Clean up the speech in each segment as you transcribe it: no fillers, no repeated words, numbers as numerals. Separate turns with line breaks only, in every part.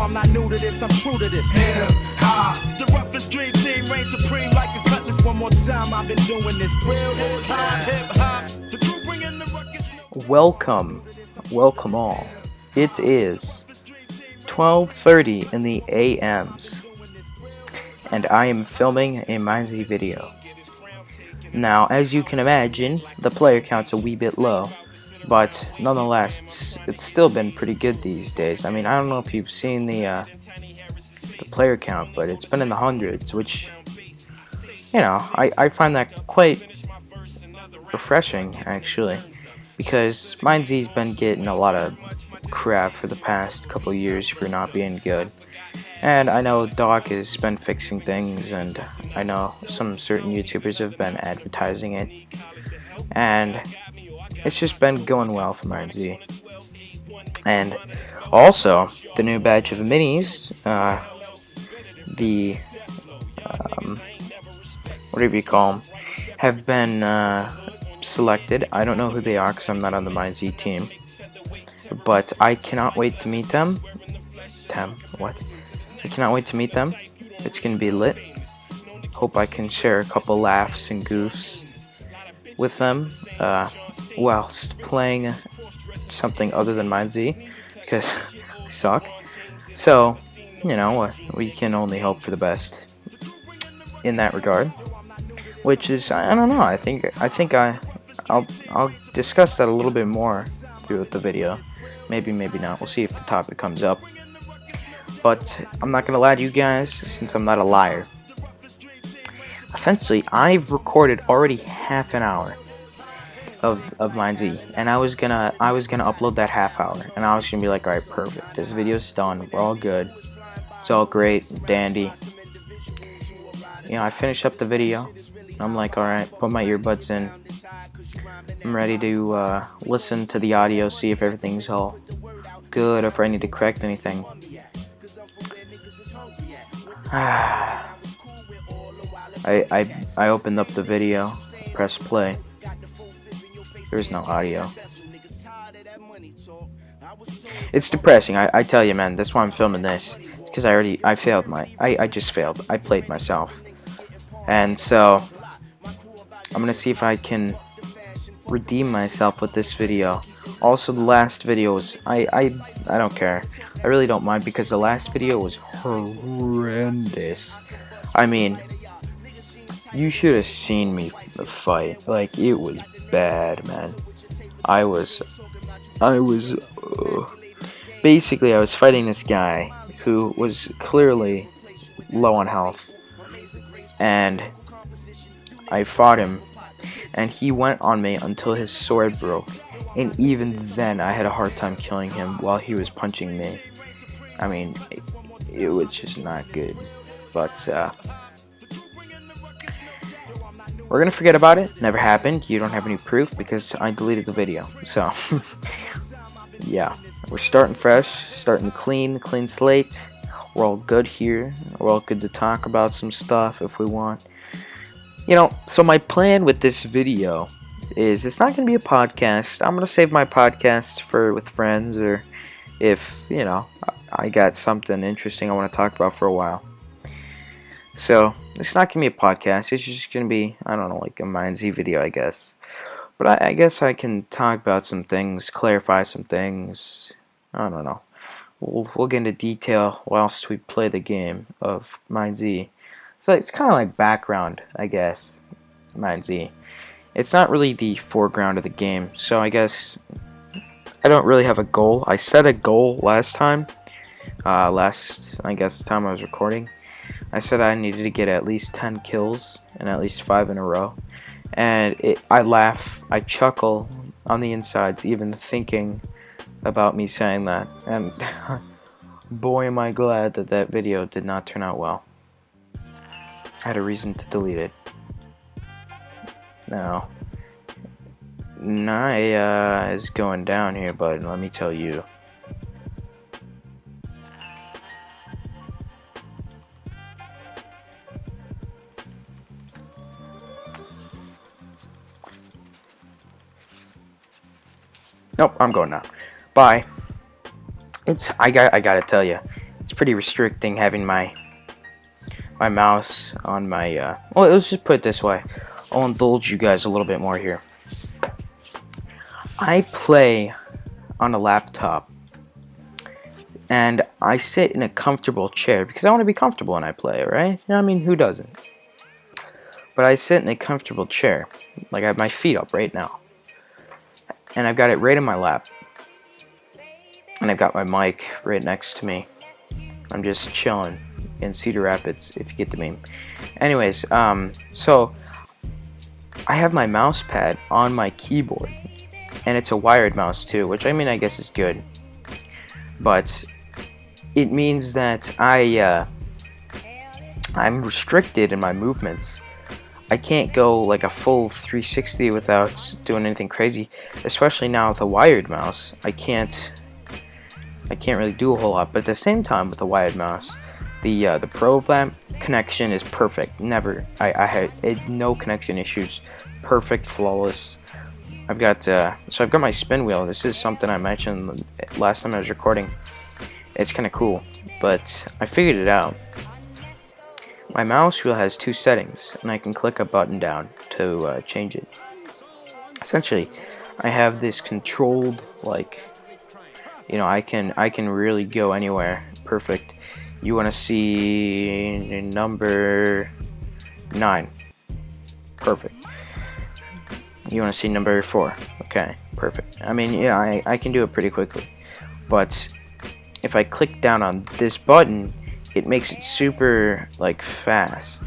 I'm not new to this, I'm true to this. Hip hop. The roughest dream team reigns supreme like a cutlass. One more time, I've been doing this. Real hip hop. The crew bringing the ruckus.
Welcome all. It is 12:30 in the AMs, and I am filming a MiniZ video. Now, as you can imagine, the player count's a wee bit low, but nonetheless, it's still been pretty good these days. I mean, I don't know if you've seen the player count, but it's been in the hundreds, which, you know, I find that quite refreshing, actually, because MiniZ's been getting a lot of crap for the past couple years for not being good. And I know Doc has been fixing things, and I know some certain YouTubers have been advertising it, and it's just been going well for MiniZ. And also, the new batch of minis, whatever you call them, have been selected. I don't know who they are because I'm not on the MiniZ team, but I cannot wait to meet them. I cannot wait to meet them. It's gonna be lit. Hope I can share a couple laughs and goofs with them whilst playing something other than MiniZ, because I suck. So, you know, we can only hope for the best in that regard. Which is, I don't know. I think I'll discuss that a little bit more throughout the video. Maybe not. We'll see if the topic comes up. But I'm not gonna lie to you guys, since I'm not a liar. Essentially, I've recorded already half an hour of MiniZ, and I was gonna upload that half hour, and I was gonna be like, alright, perfect. This video's done. We're all good. It's all great, dandy. You know, I finished up the video. I'm like, alright, put my earbuds in. I'm ready to listen to the audio, see if everything's all good, or if I need to correct anything. I opened up the video, pressed play. There's no audio. It's depressing, I tell you, man. That's why I'm filming this, because I failed I just failed. I played myself. And so I'm gonna see if I can redeem myself with this video. Also, the last video was I don't care. I really don't mind, because the last video was horrendous. I mean, you should have seen me fight. Like, it was bad, man. Basically, I was fighting this guy who was clearly low on health, and I fought him, and he went on me until his sword broke, and even then I had a hard time killing him while he was punching me. I mean, it was just not good. But we're gonna forget about it. Never happened. You don't have any proof because I deleted the video. So yeah, we're starting fresh, starting clean slate. We're all good here. We're all good to talk about some stuff if we want. You know, so my plan with this video is, it's not going to be a podcast. I'm going to save my podcasts for with friends, or if, you know, I got something interesting I want to talk about for a while. So, it's not going to be a podcast. It's just going to be, I don't know, like a MiniZ video, I guess. But I guess I can talk about some things, clarify some things. I don't know. We'll get into detail whilst we play the game of MiniZ. So it's kind of like background, I guess, MiniZ. It's not really the foreground of the game, so I guess I don't really have a goal. I set a goal last time, I guess, time I was recording. I said I needed to get at least 10 kills and at least 5 in a row. And I laugh, I chuckle on the insides, even thinking about me saying that. And boy, am I glad that that video did not turn out well. I had a reason to delete it. Now, Naya is going down here, but let me tell you. Nope, I'm going now. Bye. I gotta tell you, it's pretty restricting having my mouse on my, well, let's just put it this way. I'll indulge you guys a little bit more here. I play on a laptop, and I sit in a comfortable chair because I want to be comfortable when I play, right? You know, I mean, who doesn't? But I sit in a comfortable chair, like I have my feet up right now, and I've got it right in my lap, and I've got my mic right next to me. I'm just chilling in Cedar Rapids, if you get the meme. Anyways, so I have my mouse pad on my keyboard, and it's a wired mouse too, which I mean, I guess is good, but it means that I'm restricted in my movements. I can't go like a full 360 without doing anything crazy, especially now with a wired mouse. I can't really do a whole lot, but at the same time with the wired mouse, the Pro connection is perfect. Never, I had no connection issues. Perfect, flawless. I've got so I've got my spin wheel. This is something I mentioned last time I was recording. It's kind of cool, but I figured it out. My mouse wheel has 2 settings, and I can click a button down to change it. Essentially, I have this controlled, like, you know, I can really go anywhere. Perfect. You want to see number 9. Perfect. You want to see number 4. Okay, perfect. I mean, yeah, I can do it pretty quickly. But if I click down on this button, it makes it super, like, fast.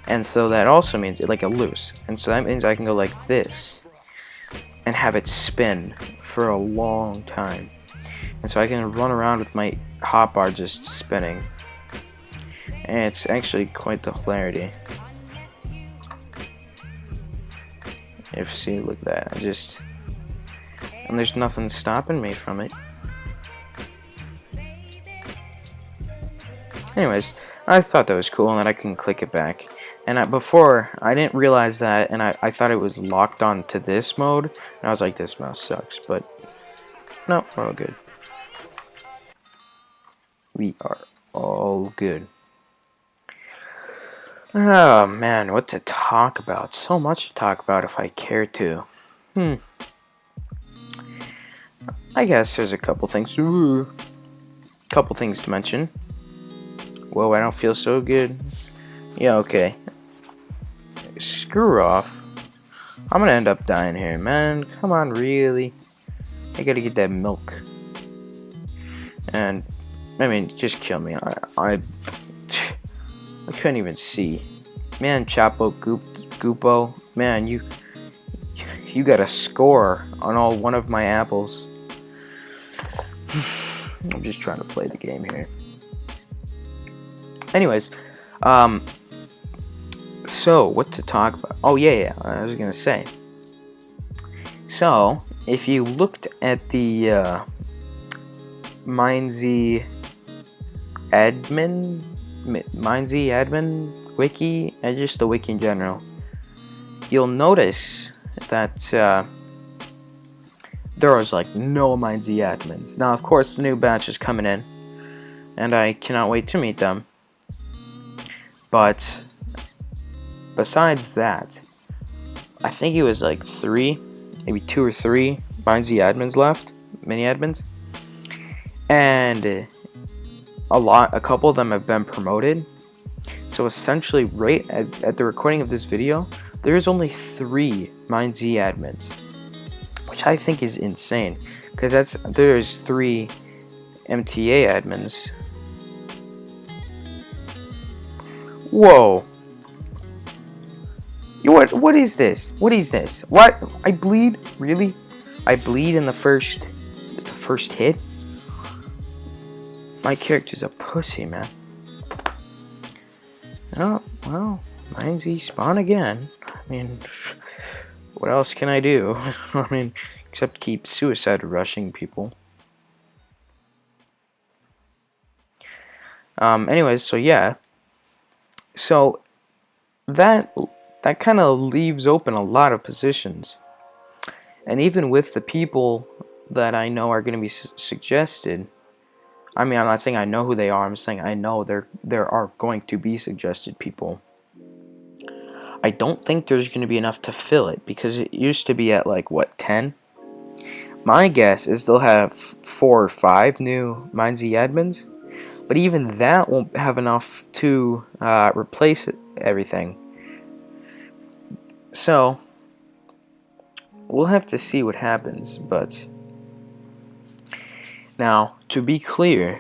And so that also means, like, a loose. And so that means I can go like this and have it spin for a long time. And so I can run around with my hotbar just spinning. And it's actually quite the hilarity. If see, look at that. And there's nothing stopping me from it. Anyways, I thought that was cool, and that I can click it back. And before, I didn't realize that, and I thought it was locked on to this mode. And I was like, this mouse sucks, but no, we're all good. We are all good. Oh man, what to talk about? So much to talk about if I care to. I guess there's a couple things. Couple things to mention. Whoa, I don't feel so good. Yeah, okay. Screw off. I'm gonna end up dying here, man. Come on, really? I gotta get that milk. And I mean, just kill me. I couldn't even see. Man, Chapo Goopo, man, you got a score on all one of my apples. I'm just trying to play the game here. Anyways, so what to talk about? Oh yeah, I was gonna say. So if you looked at the MiniZ admin wiki, and just the wiki in general, you'll notice that there was like no MiniZ admins. Now, of course, the new batch is coming in, and I cannot wait to meet them. But besides that, I think it was like 3, maybe 2 or 3 MiniZ admins left, mini admins, and a couple of them have been promoted. So essentially, right at the recording of this video, there's only 3 MiniZ admins, which I think is insane, because there's 3 MTA admins. Whoa! What is this? What is this? What? I bleed? Really? I bleed in the first hit? My character's a pussy, man. Oh, well, MiniZ spawn again. I mean, what else can I do? I mean, except keep suicide rushing people. Anyways, so yeah. So that kind of leaves open a lot of positions. And even with the people that I know are going to be suggested, I mean, I'm not saying I know who they are. I'm saying I know there are going to be suggested people. I don't think there's going to be enough to fill it because it used to be at like what, 10? My guess is they'll have 4 or 5 new MiniZ admins, but even that won't have enough to replace everything. So we'll have to see what happens. But now, to be clear,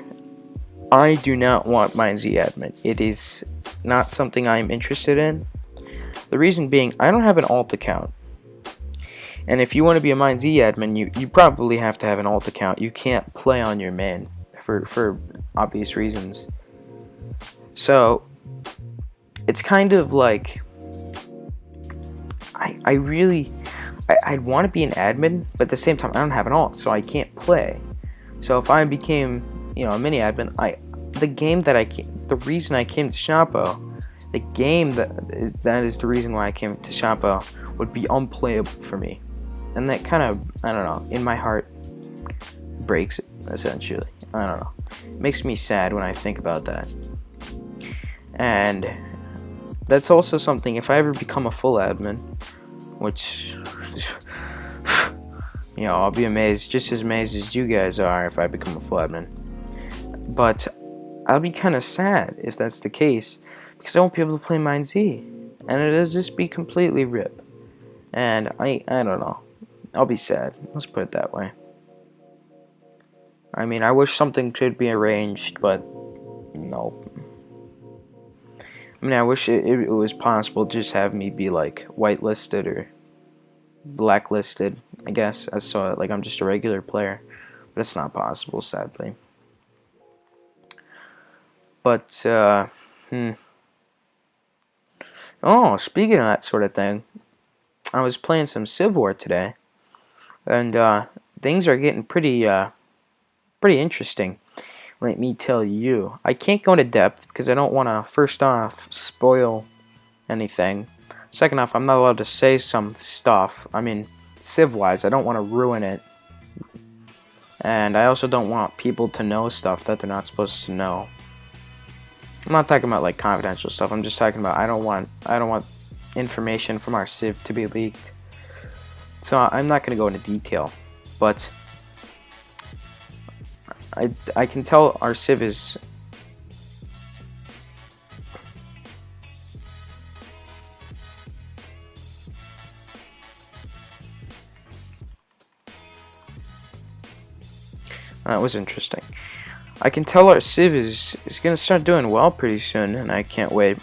I do not want MiniZ admin. It is not something I'm interested in. The reason being, I don't have an alt account. And if you want to be a MiniZ admin, you probably have to have an alt account. You can't play on your main for obvious reasons. So it's kind of like I'd want to be an admin, but at the same time I don't have an alt, so I can't play. So if I became, a mini admin, the reason I came to Shapo, the game that is the reason why I came to Shapo would be unplayable for me. And that kind of, I don't know, in my heart breaks it, essentially. I don't know. It makes me sad when I think about that. And that's also something, if I ever become a full admin, which, I'll be amazed, just as amazed as you guys are if I become a full admin. But I'll be kind of sad if that's the case, because I won't be able to play MiniZ, and it'll just be completely rip. And I don't know. I'll be sad. Let's put it that way. I mean, I wish something could be arranged, but no. I mean, I wish it was possible to just have me be like whitelisted or blacklisted, I guess. I saw it like I'm just a regular player, but it's not possible, sadly. But oh, speaking of that sort of thing, I was playing some Civ War today, and things are getting pretty interesting. Let me tell you. I can't go into depth because I don't want to, first off, spoil anything. Second off, I'm not allowed to say some stuff. I mean, Civ-wise, I don't want to ruin it. And I also don't want people to know stuff that they're not supposed to know. I'm not talking about like confidential stuff. I'm just talking about I don't want information from our Civ to be leaked. So I'm not going to go into detail, but I can tell our Civ is that was interesting. I can tell our Civ is going to start doing well pretty soon, and I can't wait.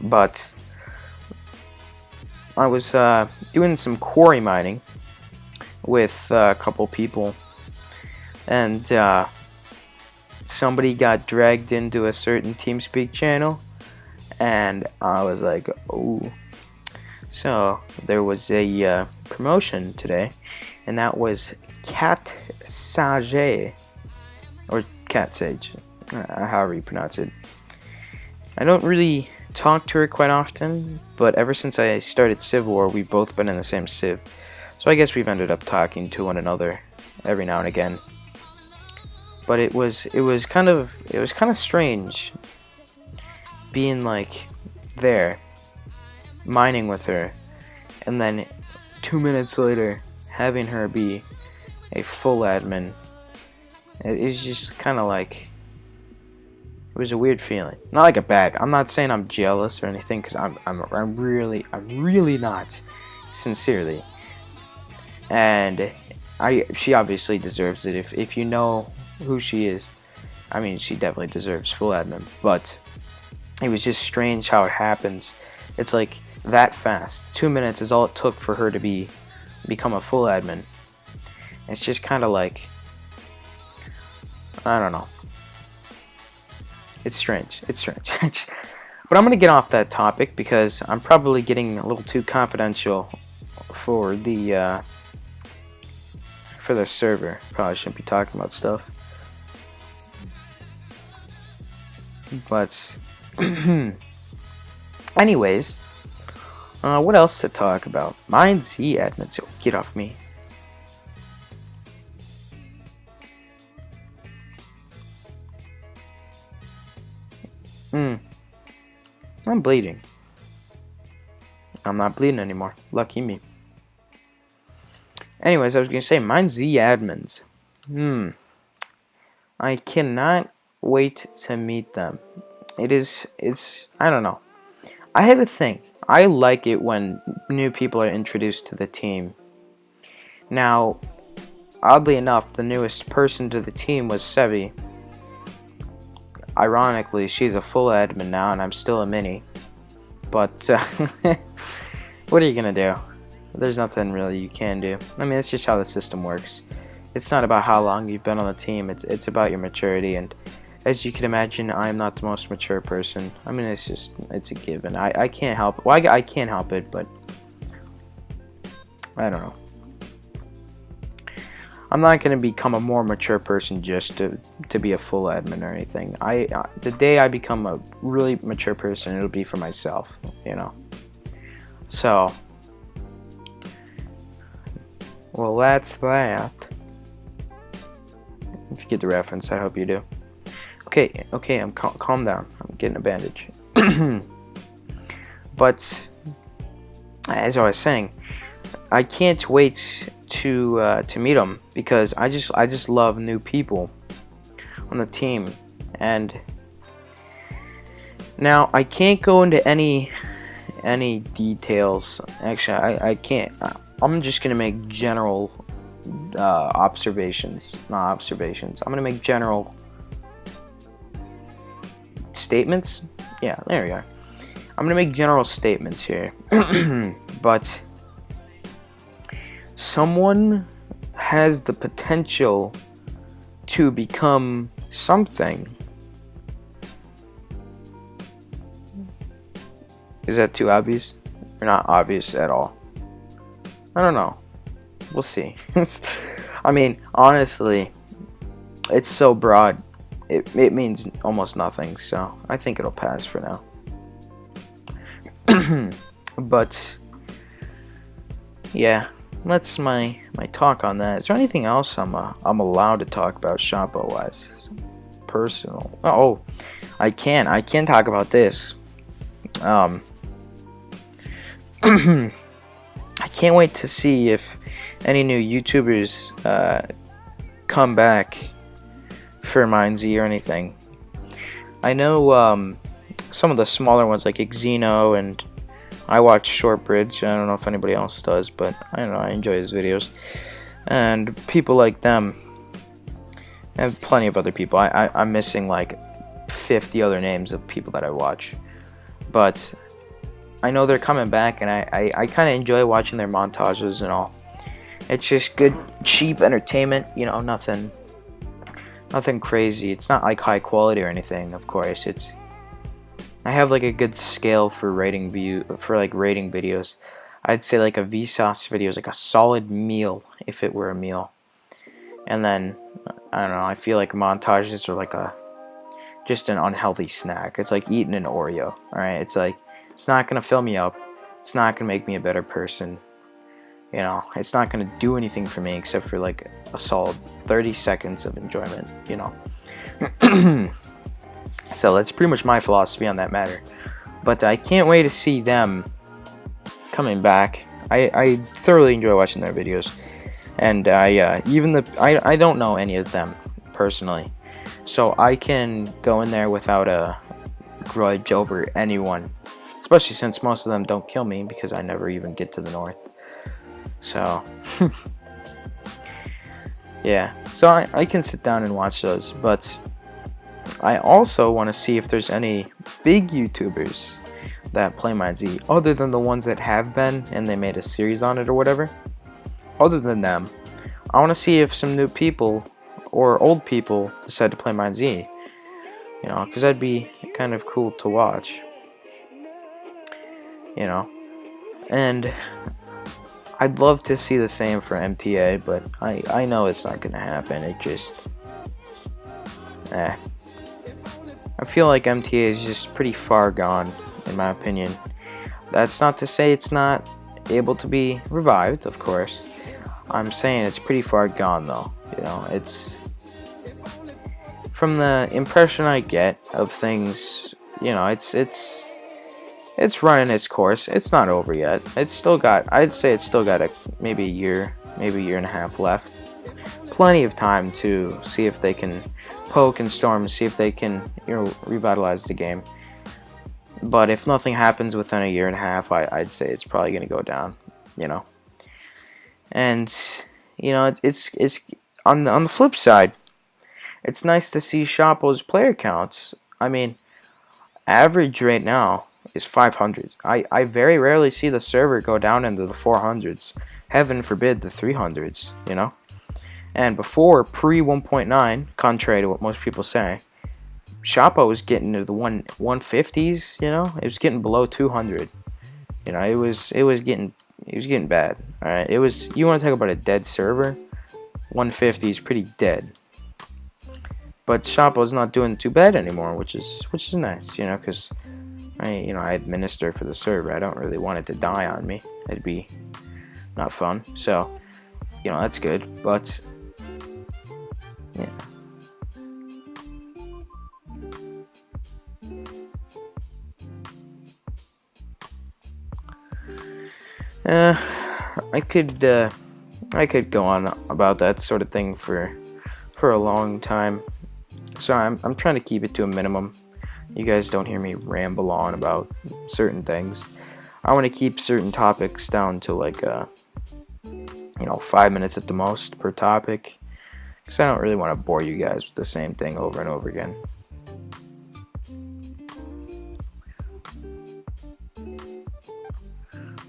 But I was doing some quarry mining with a couple people, and somebody got dragged into a certain TeamSpeak channel, and I was like, oh. So there was a promotion today, and that was Cat Sage, or Cat Sage, however you pronounce it. I don't really talk to her quite often, but ever since I started Civ War, we've both been in the same Civ, so I guess we've ended up talking to one another every now and again. But it was kind of strange being like there mining with her, and then 2 minutes later having her be a full admin. It's just kind of like, it was a weird feeling. Not like a bad. I'm not saying I'm jealous or anything, because I'm really not, sincerely. And she obviously deserves it. If you know who she is, I mean, she definitely deserves full admin. But it was just strange how it happens. It's like that fast. 2 minutes is all it took for her to become a full admin. It's just kind of like, I don't know. It's strange. It's strange. But I'm gonna get off that topic because I'm probably getting a little too confidential for the server. Probably shouldn't be talking about stuff. But anyways, what else to talk about? MiniZ admins. Oh, get off me. I'm bleeding. I'm not bleeding anymore. Lucky me. Anyways, I was gonna say MiniZ admins. I cannot wait to meet them. It's I don't know. I have a thing. I like it when new people are introduced to the team. Now, oddly enough, the newest person to the team was Sevi. Ironically, she's a full admin now, and I'm still a mini. But, what are you gonna do? There's nothing really you can do. I mean, it's just how the system works. It's not about how long you've been on the team, it's about your maturity, and as you can imagine, I'm not the most mature person. I mean, it's a given. I can't help it. Well, I can't help it, but I don't know. I'm not going to become a more mature person just to be a full admin or anything. The day I become a really mature person, it'll be for myself, you know. So, well, that's that. If you get the reference, I hope you do. Okay, I'm calm down. I'm getting a bandage. But as I was saying, I can't wait to meet them because I just love new people on the team. And now I can't go into any details. Actually, I can't. I'm just gonna make general observations, not observations. I'm gonna make general statements. Yeah, there we are. I'm gonna make general statements here. But someone has the potential to become something. Is that too obvious? Or not obvious at all? I don't know. We'll see. I mean, honestly, it's so broad. It means almost nothing, so I think it'll pass for now. But yeah, that's my talk on that. Is there anything else I'm allowed to talk about Shoppo wise? Personal. Oh, I can talk about this. I can't wait to see if any new YouTubers come back for MiniZ or anything. I know some of the smaller ones like Xeno, and I watch Shortbridge. I don't know if anybody else does, but I don't know, I enjoy his videos. And people like them. I have plenty of other people. I'm missing like 50 other names of people that I watch. But I know they're coming back, and I kind of enjoy watching their montages and all. It's just good, cheap entertainment, you know, nothing crazy. It's not like high quality or anything, of course. I have like a good scale for rating videos. I'd say like a Vsauce video is like a solid meal if it were a meal. And then I don't know, I feel like montages are like just an unhealthy snack. It's like eating an Oreo, alright? It's like, it's not gonna fill me up. It's not gonna make me a better person. You know, it's not gonna do anything for me except for like a solid 30 seconds of enjoyment, you know. So that's pretty much my philosophy on that matter. But I can't wait to see them coming back. I thoroughly enjoy watching their videos, and I don't know any of them personally, so I can go in there without a grudge over anyone, especially since most of them don't kill me because I never even get to the north. So yeah, so I can sit down and watch those, but I also want to see if there's any big YouTubers that play MiniZ other than the ones that have been and they made a series on it or whatever. Other than them, I want to see if some new people or old people decide to play MiniZ, you know, because that'd be kind of cool to watch, you know. And I'd love to see the same for MTA, but I know it's not gonna happen. It just I feel like MTA is just pretty far gone, in my opinion. That's not to say it's not able to be revived, of course. I'm saying it's pretty far gone, though. You know, it's from the impression I get of things you know, it's running its course. It's not over yet. It's still got, I'd say it's still got maybe a year and a half left. Plenty of time to see if they can poke and storm, see if they can, you know, revitalize the game. But if nothing happens within a year and a half, I'd say it's probably going to go down, you know. And you know, it's on the flip side, it's nice to see Shoppo's player counts. I mean, average right now is 500s. I very rarely see the server go down into the 400s. Heaven forbid the 300s, you know. And before pre 1.9, contrary to what most people say, Shoppo was getting to the 150s, you know. It was getting below 200. You know, it was getting bad. All right, you want to talk about a dead server? 150 is pretty dead. But Shoppo's not doing too bad anymore, which is nice, you know, because I administer for the server. I don't really want it to die on me. It'd be not fun. So, you know, that's good. But yeah. I could go on about that sort of thing for a long time. So I'm trying to keep it to a minimum. You guys don't hear me ramble on about certain things. I want to keep certain topics down to like 5 minutes at the most per topic, because I don't really want to bore you guys with the same thing over and over again.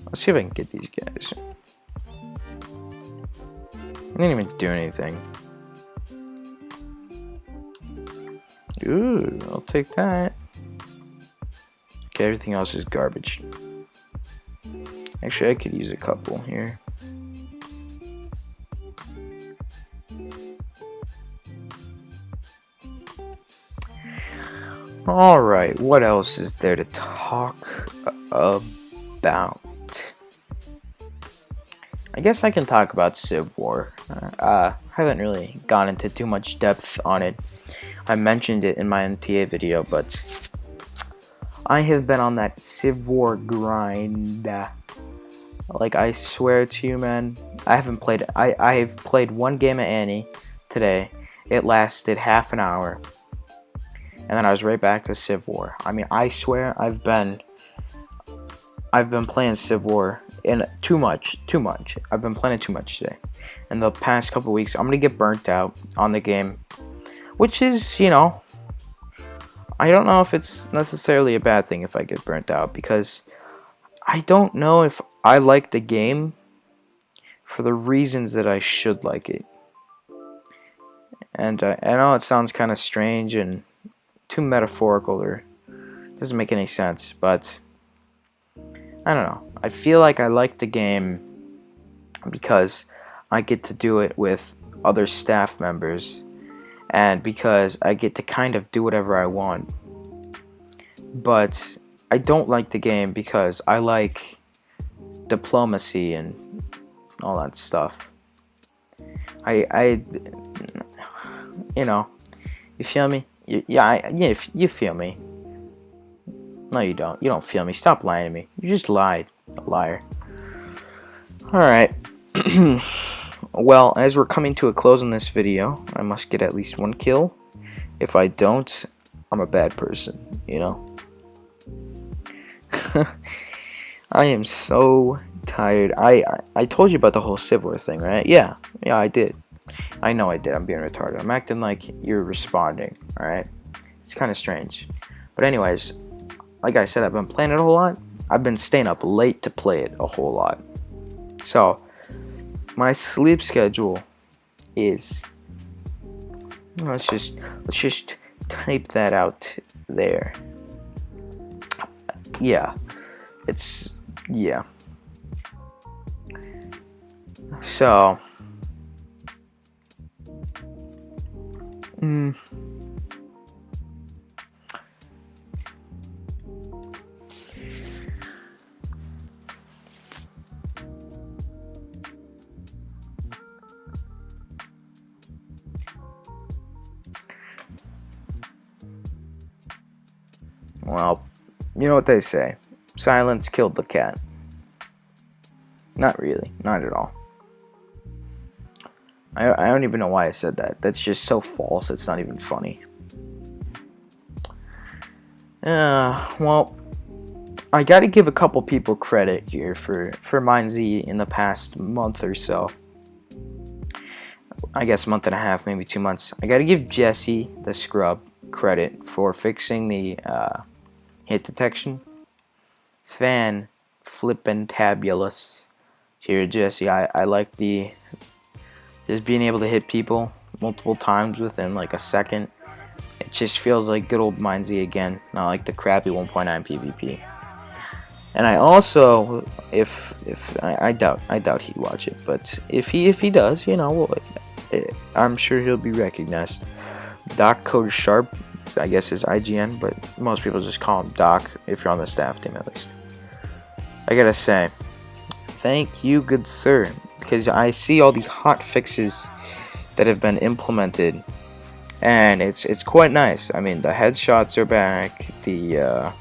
Let's see if I can get these guys. I didn't even do anything. Ooh, I'll take that. Okay, everything else is garbage. Actually, I could use a couple here. Alright, what else is there to talk about? I guess I can talk about Civ War. Haven't really gone into too much depth on it. I mentioned it in my NTA video, but I have been on that Civ War grind. Like, I swear to you, man, I haven't played. I've played one game of Annie today. It lasted half an hour, and then I was right back to Civ War. I mean, I swear I've been playing Civ War too much. I've been playing it too much today. In the past couple weeks, I'm gonna get burnt out on the game, which is, you know, I don't know if it's necessarily a bad thing if I get burnt out, because I don't know if I like the game for the reasons that I should like it. And I know it sounds kind of strange and too metaphorical, or doesn't make any sense, but I don't know. I feel like I like the game because I get to do it with other staff members, and because I get to kind of do whatever I want. But I don't like the game because I like diplomacy and all that stuff. You know, you feel me? You feel me. No, you don't. You don't feel me. Stop lying to me. You just lied. A liar. Alright. Well, as we're coming to a close on this video, I must get at least one kill. If I don't, I'm a bad person, you know? I am so tired. I told you about the whole Civ War thing, right? Yeah, I did. I know I did. I'm being retarded. I'm acting like you're responding, alright? It's kind of strange. But anyways, like I said, I've been playing it a whole lot. I've been staying up late to play it a whole lot. So, my sleep schedule is... Let's just type that out there. Yeah. Yeah. So... Well, you know what they say. Silence killed the cat. Not really. Not at all. I don't even know why I said that. That's just so false, it's not even funny. Well, I gotta give a couple people credit here for MiniZ in the past month or so. I guess month and a half, maybe 2 months. I gotta give Jesse the Scrub credit for fixing the hit detection. Fan flippin' tabulous. Here, Jesse, I like the just being able to hit people multiple times within like a second. It just feels like good old MiniZ again, not like the crappy 1.9 PvP. And I also, if I doubt he'd watch it, but if he does, you know, well, I'm sure he'll be recognized. Doc Code Sharp, I guess is IGN, but most people just call him Doc if you're on the staff team at least. I gotta say, thank you, good sir, because I see all the hot fixes that have been implemented, and it's quite nice. I mean, the headshots are back, the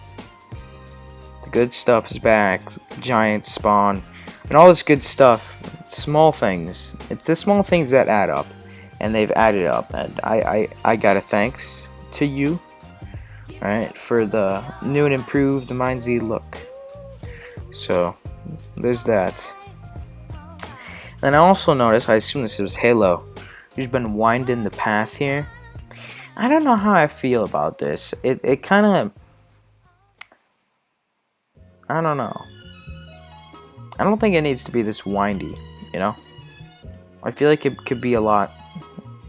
good stuff is back, giant spawn, and all this good stuff. Small things. It's the small things that add up, and they've added up. And I gotta thanks to you, right, for the new and improved MiniZ look. So there's that. And I also noticed, I assume this was Halo, who's been winding the path here. I don't know how I feel about this. It kind of, I don't know. I don't think it needs to be this windy, you know? I feel like it could be a lot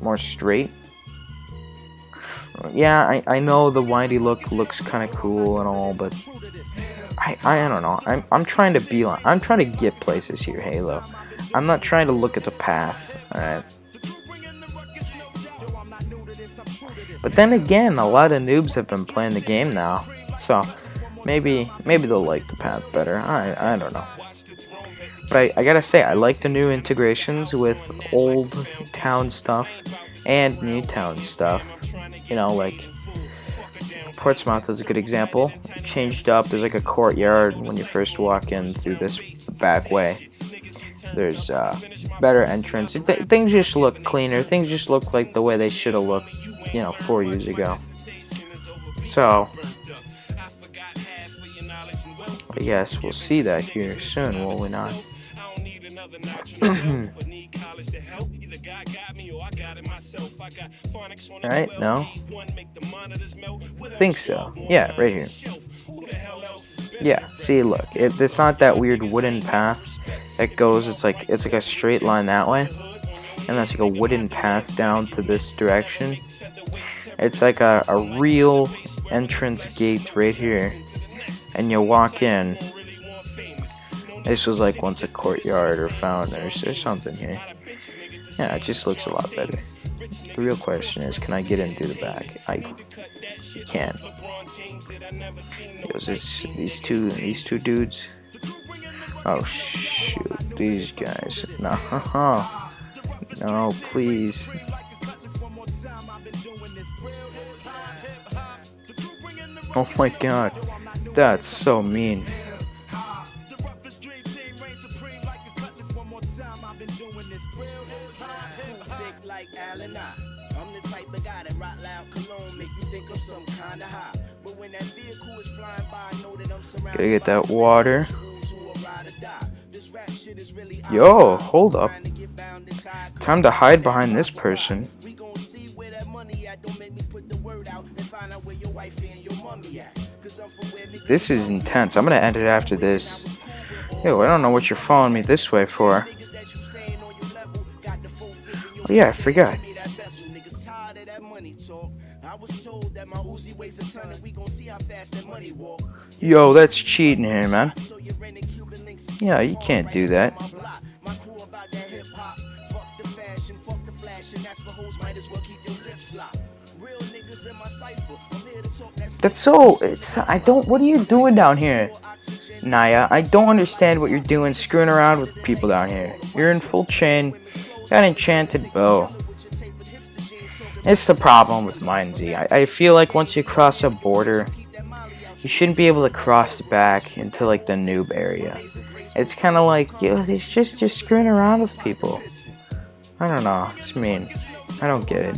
more straight. Yeah, I know the windy look looks kind of cool and all, but I don't know. I'm trying to be like, I'm trying to get places here, Halo. I'm not trying to look at the path, alright? But then again, a lot of noobs have been playing the game now, so maybe they'll like the path better. I don't know. But I gotta say, I like the new integrations with old town stuff and new town stuff. You know, like Portsmouth is a good example. Changed up. There's like a courtyard when you first walk in through this back way. There's better entrance. Things just look cleaner. Things just look like the way they should have looked, you know, 4 years ago. So I guess we'll see that here soon, will we not? Right? No? I think so. Yeah, right here. Yeah, see, look. It's not that weird wooden path that goes, it's like a straight line that way. And that's like a wooden path down to this direction. It's like a real entrance gate right here. And you walk in. This was like once a courtyard or fountain or something here. Yeah, it just looks a lot better. The real question is, can I get in through the back? I can. These two dudes. Oh shoot, these guys. No, please. Oh my god, that's so mean. Gotta get that water. Yo, hold up. Time to hide behind this person. This is intense. I'm gonna end it after this. Yo, I don't know what you're following me this way for. Oh yeah, I forgot. Yo, that's cheating here, man. Yeah, you can't do that. That's so, what are you doing down here, Naya? I don't understand what you're doing screwing around with people down here. You're in full chain, got an enchanted bow. It's the problem with MiniZ. I feel like once you cross a border, you shouldn't be able to cross back into like the noob area. It's kind of like, yo, he's just screwing around with people. I don't know, it's mean. I don't get it.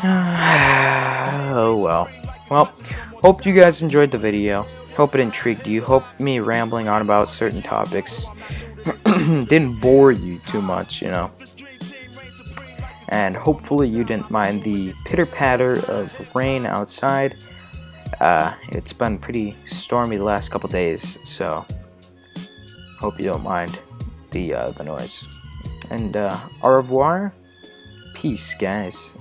Oh well. Well, hope you guys enjoyed the video. Hope it intrigued you. Hope me rambling on about certain topics didn't bore you too much, you know. And hopefully you didn't mind the pitter-patter of rain outside. It's been pretty stormy the last couple days, so hope you don't mind the noise. And au revoir. Peace, guys.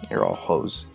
You're all hoes.